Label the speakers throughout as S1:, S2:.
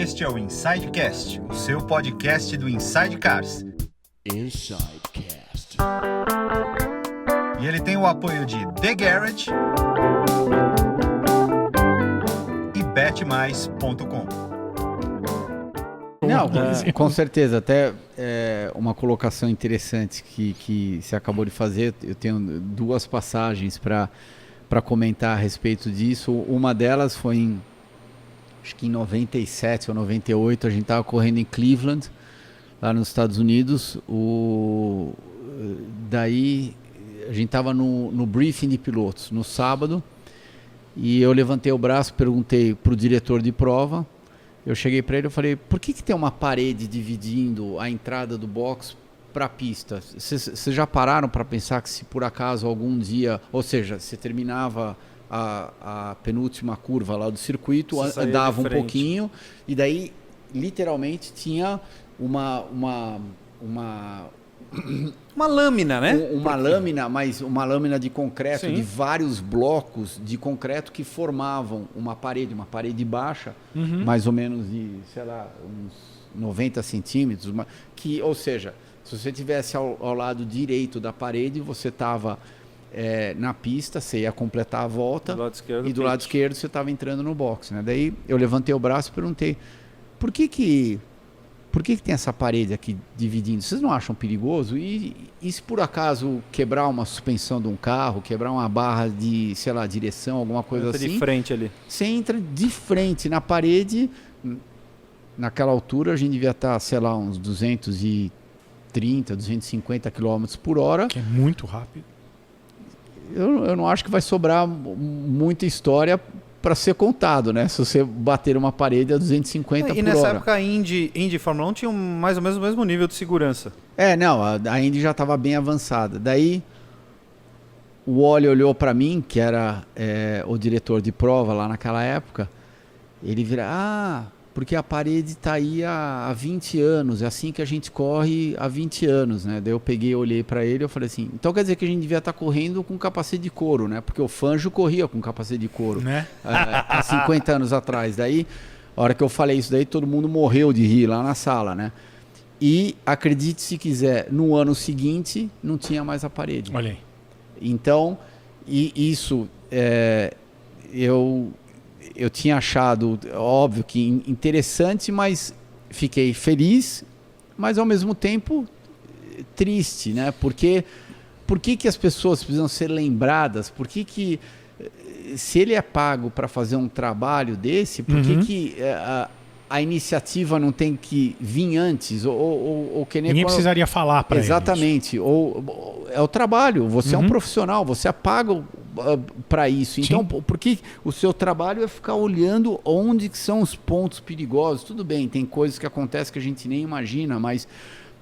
S1: Este é o Insidecast, o seu podcast do Inside Cars.
S2: Insidecast.
S1: E ele tem o apoio de The Garage e betmais.com.
S3: Não, com certeza. Até uma colocação interessante que você acabou de fazer. Eu tenho duas passagens para comentar a respeito disso. Uma delas foi acho que em 97 ou 98, a gente estava correndo em Cleveland, lá nos Estados Unidos. Daí a gente estava no briefing de pilotos no sábado e eu levantei o braço, perguntei para o diretor de prova. Eu cheguei para ele e falei, por que tem uma parede dividindo a entrada do box para a pista? Vocês já pararam para pensar que se por acaso algum dia, ou seja, você terminava a penúltima curva lá do circuito, andava um pouquinho e daí literalmente tinha uma
S4: lâmina, né?
S3: Lâmina, mas uma lâmina de concreto,
S4: Sim.
S3: de vários blocos de concreto que formavam uma parede baixa, mais ou menos de, sei lá, uns 90 centímetros, ou seja, se você estivesse ao lado direito da parede, você estava na pista, você ia completar a volta, e do lado esquerdo você estava entrando no box, né? Daí eu levantei o braço e perguntei, por que tem essa parede aqui dividindo? Vocês não acham perigoso? E se por acaso quebrar uma suspensão de um carro, quebrar uma barra de, sei lá, direção, alguma coisa assim?
S4: De frente ali.
S3: Você entra de frente na parede. Naquela altura a gente devia estar, sei lá, uns 230, 250 km por hora.
S5: Que é muito rápido.
S3: Eu não acho que vai sobrar muita história para ser contado, né? Se você bater uma parede a 250 por hora.
S4: E nessa época a Indy e Fórmula 1 tinham mais ou menos o mesmo nível de segurança.
S3: Não, a Indy já estava bem avançada. Daí o Wally olhou para mim, que era o diretor de prova lá naquela época. Ele vira, porque a parede está aí há 20 anos, é assim que a gente corre há 20 anos, né? Daí eu peguei, olhei para ele e falei assim, então quer dizer que a gente devia estar correndo com capacete de couro, né? Porque o Fangio corria com capacete de couro,
S5: né?
S3: Há 50 anos atrás. Daí, a hora que eu falei isso daí, todo mundo morreu de rir lá na sala, né? E, acredite se quiser, no ano seguinte, não tinha mais a parede.
S5: Olha aí.
S3: Então, isso, eu tinha achado, óbvio que interessante, mas fiquei feliz, mas ao mesmo tempo triste, né? Porque por que as pessoas precisam ser lembradas? Por que se ele é pago para fazer um trabalho desse, por que a iniciativa não tem que vir antes? Ou que nem
S5: Ninguém precisaria falar para eles.
S3: Exatamente. Ou é o trabalho, você é um profissional, você é pago para isso. Então, por que o seu trabalho é ficar olhando onde que são os pontos perigosos? Tudo bem, tem coisas que acontecem que a gente nem imagina, mas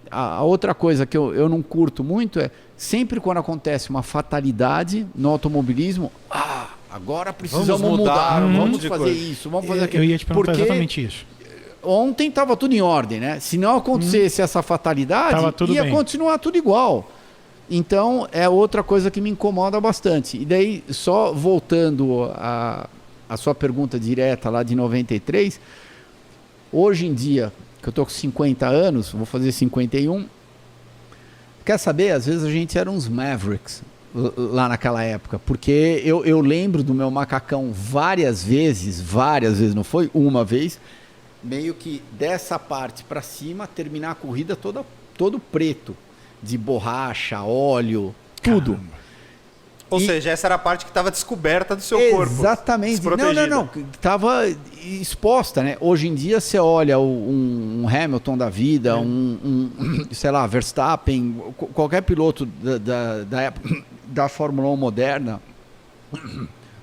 S3: a outra coisa que eu não curto muito é sempre quando acontece uma fatalidade no automobilismo, agora precisamos mudar, vamos fazer isso, vamos fazer aquilo.
S5: Eu ia te perguntar exatamente isso.
S3: Ontem estava tudo em ordem, né? Se não acontecesse essa fatalidade, ia continuar tudo igual. Então, é outra coisa que me incomoda bastante. E daí, só voltando a sua pergunta direta lá de 93, hoje em dia, que eu estou com 50 anos, vou fazer 51, quer saber? Às vezes a gente era uns Mavericks lá naquela época, porque eu lembro do meu macacão várias vezes, não foi uma vez, meio que dessa parte para cima, terminar a corrida todo preto, de borracha, óleo, tudo.
S4: Ou seja, essa era a parte que estava descoberta do seu corpo.
S3: Exatamente. Não. Estava exposta, né? Hoje em dia você olha um Hamilton da vida, sei lá, Verstappen, qualquer piloto da época da Fórmula 1 moderna.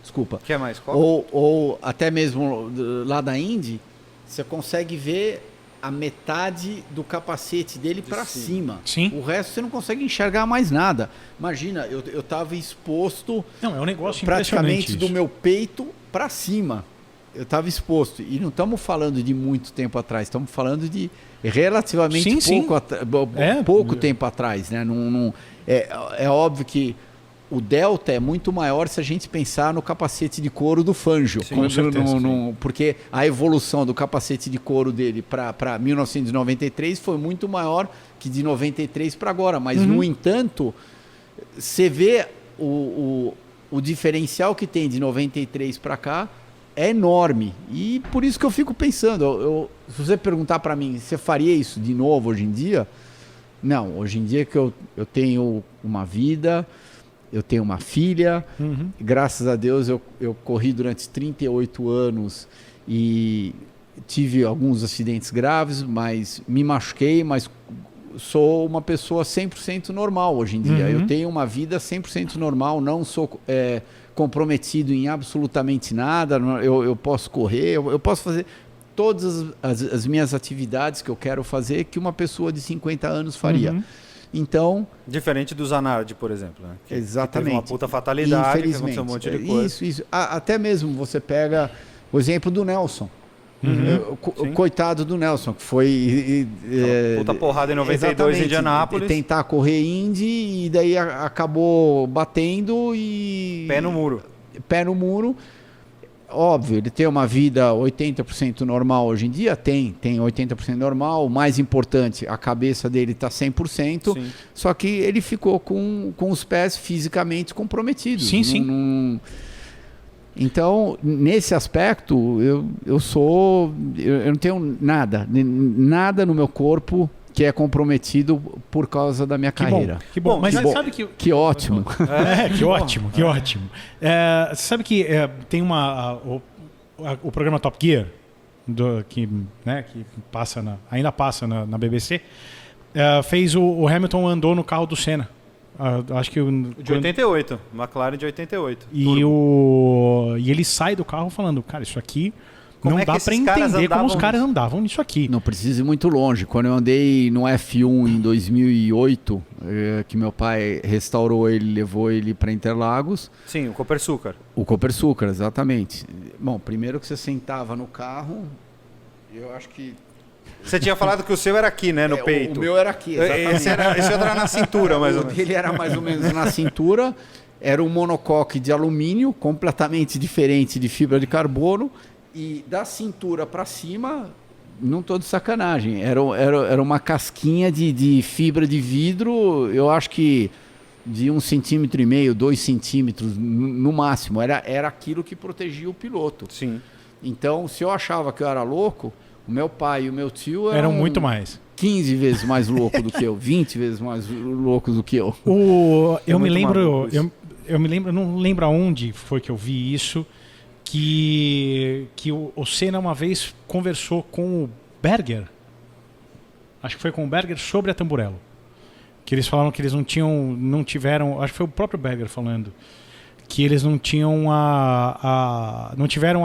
S3: Desculpa.
S4: Quer mais?
S3: Ou até mesmo lá da Indy, você consegue ver a metade do capacete dele para cima.
S5: Sim.
S3: O resto você não consegue enxergar mais nada. Imagina, eu estava exposto.
S5: Não, é um negócio
S3: praticamente do
S5: isso.
S3: meu peito para cima. Eu estava exposto. E não estamos falando de muito tempo atrás, estamos falando de relativamente pouco tempo atrás, né? É óbvio que o delta é muito maior se a gente pensar no capacete de couro do Fangio.
S5: Sim, com certeza,
S3: porque a evolução do capacete de couro dele para 1993 foi muito maior que de 93 para agora. Mas, no entanto, você vê o diferencial que tem de 93 para cá é enorme. E por isso que eu fico pensando, se você perguntar para mim, você faria isso de novo hoje em dia? Não, hoje em dia que eu tenho uma vida, eu tenho uma filha, graças a Deus eu corri durante 38 anos e tive alguns acidentes graves, mas me machuquei, mas sou uma pessoa 100% normal hoje em dia. Eu tenho uma vida 100% normal, não sou comprometido em absolutamente nada, eu posso correr, eu posso fazer todas as minhas atividades que eu quero fazer que uma pessoa de 50 anos faria. Então...
S4: Diferente do Zanardi, por exemplo. Né?
S3: Exatamente.
S4: Que teve uma puta fatalidade, que aconteceu um monte de coisa.
S3: Isso. Até mesmo você pega o exemplo do Nelson. Coitado do Nelson, que foi...
S4: puta porrada em 92 em Indianápolis.
S3: Tentar correr Indy e daí acabou batendo e...
S4: Pé no muro.
S3: Óbvio, ele tem uma vida 80% normal hoje em dia? Tem 80% normal. O mais importante, a cabeça dele está 100%. Sim. Só que ele ficou com os pés fisicamente comprometidos.
S5: Sim.
S3: Então, nesse aspecto, eu não tenho nada no meu corpo que é comprometido por causa da minha carreira.
S5: Que bom. Mas você sabe que...
S3: Que ótimo.
S5: Que ótimo. Você sabe que tem o programa Top Gear, que passa ainda passa na BBC, fez o Hamilton andou no carro do Senna. Acho que
S4: de 88, McLaren de 88.
S5: E ele sai do carro falando, cara, isso aqui... Não dá para entender como os caras andavam nisso aqui.
S3: Não precisa ir muito longe. Quando eu andei no F1 em 2008, que meu pai restaurou ele, levou ele para Interlagos.
S4: Sim, o Copersucar.
S3: O Copersucar, exatamente. Bom, primeiro que você sentava no carro, eu acho que...
S4: Você tinha falado que o seu era aqui, né, no peito.
S3: O meu era aqui, exatamente.
S4: Esse era na cintura, mais ou menos.
S3: Ele era mais ou menos na cintura. Era um monocoque de alumínio, completamente diferente de fibra de carbono. E da cintura para cima, não estou de sacanagem, era uma casquinha de fibra de vidro, eu acho que de 1,5 cm, 2 centímetros no máximo. Era aquilo que protegia o piloto.
S4: Sim.
S3: Então, se eu achava que eu era louco, o meu pai e o meu tio
S5: eram muito mais.
S3: 15 vezes mais louco do que eu, 20 vezes mais loucos do que eu.
S5: Eu me lembro, não lembro aonde foi que eu vi isso, que o Senna uma vez conversou com o Berger, acho que foi com o Berger, sobre a Tamburello. Que eles falaram que eles não tiveram, acho que foi o próprio Berger falando, que eles não tinham não tiveram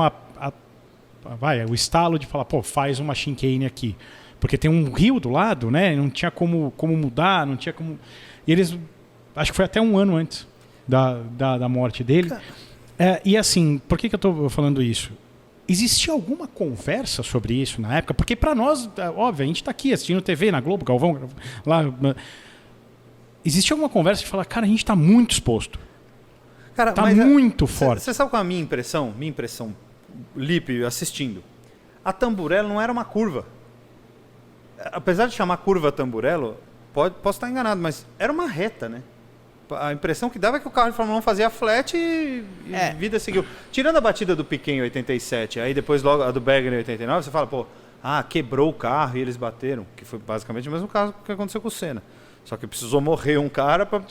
S5: o estalo de falar, faz uma chicane aqui. Porque tem um rio do lado, né? Não tinha como mudar, não tinha como... E eles, acho que foi até um ano antes da morte dele. E assim, por que eu estou falando isso? Existia alguma conversa sobre isso na época? Porque para nós, óbvio, a gente está aqui assistindo TV na Globo, Galvão, lá... Existia alguma conversa de falar, cara, a gente está muito exposto.
S4: Cara,
S5: está muito forte.
S4: Você sabe qual é a minha impressão? Minha impressão, Lipe, assistindo. A Tamburello não era uma curva. Apesar de chamar curva Tamburello, posso estar enganado, mas era uma reta, né? A impressão que dava é que o carro de Fórmula 1 fazia flat e vida seguiu. Tirando a batida do Piquet em 87, aí depois logo a do Berger em 89, você fala, quebrou o carro e eles bateram, que foi basicamente o mesmo caso que aconteceu com o Senna. Só que precisou morrer um cara para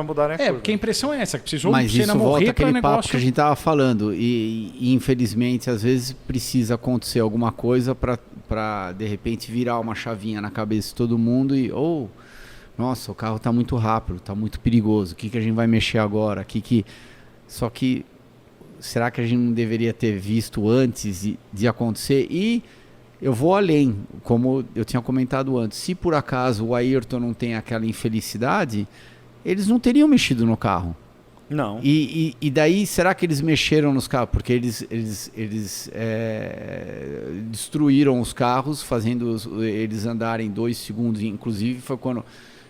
S4: mudarem a curva.
S5: Porque a impressão é essa, que precisou
S3: o Senna morrer para o negócio. Mas isso volta aquele papo que a gente estava falando. E infelizmente, às vezes, precisa acontecer alguma coisa para de repente, virar uma chavinha na cabeça de todo mundo e... nossa, o carro está muito rápido, está muito perigoso. O que a gente vai mexer agora? Só que, será que a gente não deveria ter visto antes de acontecer? E... eu vou além, como eu tinha comentado antes. Se por acaso o Ayrton não tem aquela infelicidade, eles não teriam mexido no carro.
S4: Não.
S3: E daí, será que eles mexeram nos carros? Porque eles destruíram os carros, fazendo eles andarem 2 segundos. Inclusive, foi quando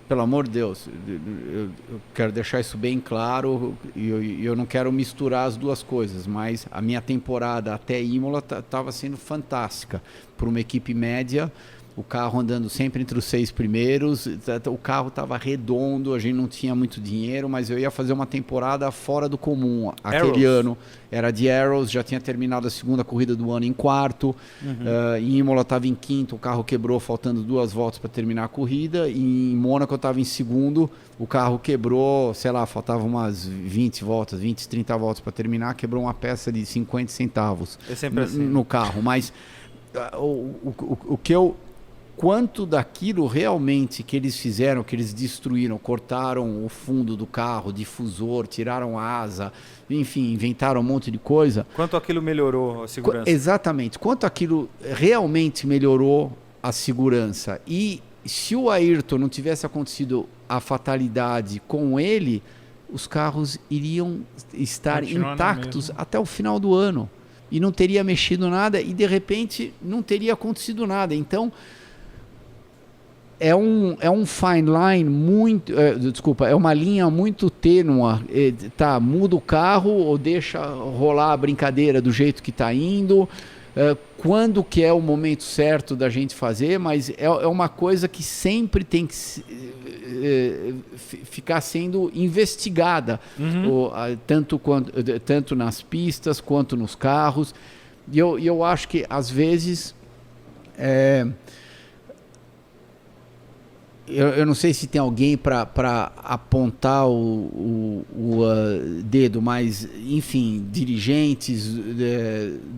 S3: pelo amor de Deus, eu quero deixar isso bem claro e eu não quero misturar as duas coisas, mas a minha temporada até Imola estava sendo fantástica. Por uma equipe média, o carro andando sempre entre os 6 primeiros, o carro estava redondo, a gente não tinha muito dinheiro, mas eu ia fazer uma temporada fora do comum. Aquele ano era de Arrows, já tinha terminado a segunda corrida do ano em quarto, em Imola estava em quinto, o carro quebrou faltando 2 voltas para terminar a corrida, e em Mônaco eu estava em segundo, o carro quebrou, sei lá, faltava umas 20 voltas, 20, 30 voltas para terminar, quebrou uma peça de 50 centavos no carro, mas o que eu... Quanto daquilo realmente que eles fizeram, que eles destruíram, cortaram o fundo do carro, difusor, tiraram a asa, enfim, inventaram um monte de coisa.
S4: Quanto aquilo melhorou a segurança?
S3: Exatamente. Quanto aquilo realmente melhorou a segurança. E se o Ayrton não tivesse acontecido a fatalidade com ele, os carros iriam estar intactos até o final do ano. E não teria mexido nada e, de repente, não teria acontecido nada. Então... É um fine line muito... é uma linha muito tênua. Muda o carro ou deixa rolar a brincadeira do jeito que está indo. Quando que é o momento certo da gente fazer, mas é uma coisa que sempre tem que ficar sendo investigada. Tanto nas pistas quanto nos carros. E eu acho que, às vezes... Eu não sei se tem alguém para apontar o dedo, mas, enfim, dirigentes,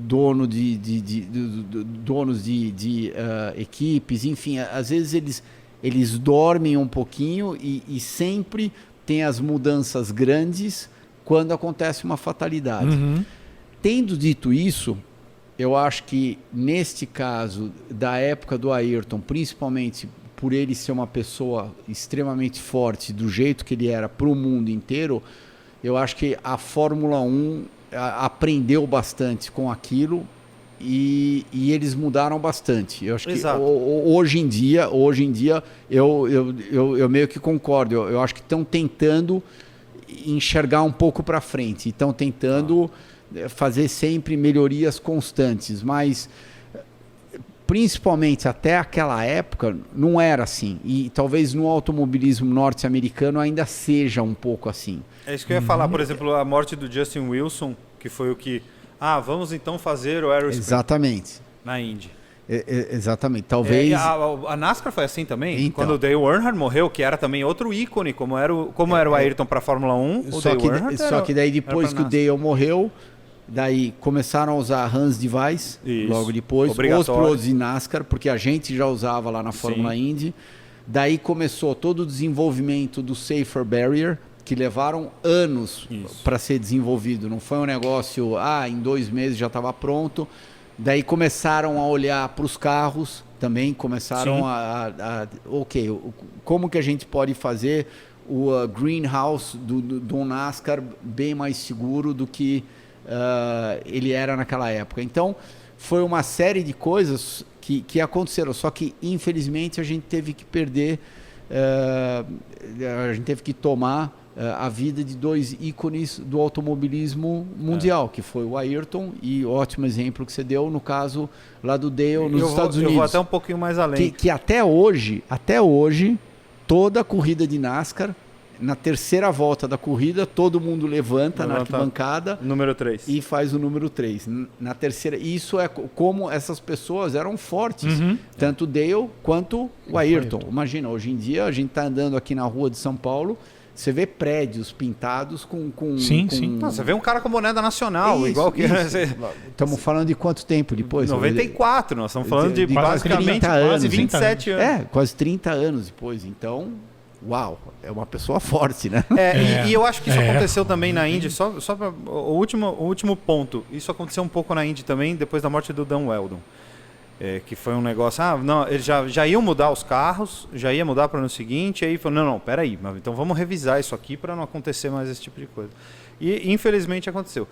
S3: donos de equipes, enfim, às vezes eles dormem um pouquinho e sempre tem as mudanças grandes quando acontece uma fatalidade. Tendo dito isso, eu acho que, neste caso, da época do Ayrton, principalmente... por ele ser uma pessoa extremamente forte, do jeito que ele era para o mundo inteiro, eu acho que a Fórmula 1 aprendeu bastante com aquilo e eles mudaram bastante. Eu acho que hoje em dia eu meio que concordo. Eu acho que estão tentando enxergar um pouco para frente, estão tentando fazer sempre melhorias constantes, mas... principalmente até aquela época, não era assim. E talvez no automobilismo norte-americano ainda seja um pouco assim.
S4: É isso que eu ia falar, por exemplo, a morte do Justin Wilson, que foi o que... vamos então fazer o Aerospace.
S3: Exatamente.
S4: Na Indy.
S3: Exatamente. Talvez...
S4: a NASCAR foi assim também.
S3: Então.
S4: Quando o Dale Earnhardt morreu, que era também outro ícone, como era o Ayrton para a Fórmula 1,
S3: só que daí depois que o Dale morreu... Daí começaram a usar Hans Device logo depois, os pilotos de NASCAR, porque a gente já usava lá na Fórmula Indy. Daí começou todo o desenvolvimento do Safer Barrier, que levaram anos para ser desenvolvido. Não foi um negócio, em 2 meses já estava pronto. Daí começaram a olhar para os carros também, começaram como que a gente pode fazer o greenhouse do NASCAR bem mais seguro do que ele era naquela época. Então foi uma série de coisas que aconteceram, só que infelizmente a gente teve que perder, a gente teve que tomar a vida de 2 ícones do automobilismo mundial, que foi o Ayrton e o ótimo exemplo que você deu no caso lá do Dale nos Estados Unidos.
S4: Eu vou até um pouquinho mais além.
S3: Que até hoje, toda a corrida de NASCAR, na terceira volta da corrida, todo mundo levanta na arquibancada
S4: número 3
S3: e faz o número 3. Na terceira, isso é como essas pessoas eram fortes, tanto o Dale quanto o Ayrton. Imagina, hoje em dia a gente está andando aqui na rua de São Paulo, você vê prédios pintados com...
S5: Sim.
S4: Não, você vê um cara com boné da Nacional, igual que...
S3: Estamos falando de quanto tempo depois?
S4: 94, nós estamos falando de basicamente
S3: 30 anos,
S4: quase 27 anos.
S3: Quase 30 anos depois. Então... Uau, é uma pessoa forte, né?
S4: E eu acho que isso aconteceu também na Indy, só para o último ponto. Isso aconteceu um pouco na Indy também, depois da morte do Dan Weldon. Que foi um negócio, eles já iam mudar os carros, já ia mudar para o ano seguinte, aí falou, não, peraí, então vamos revisar isso aqui para não acontecer mais esse tipo de coisa. E infelizmente aconteceu.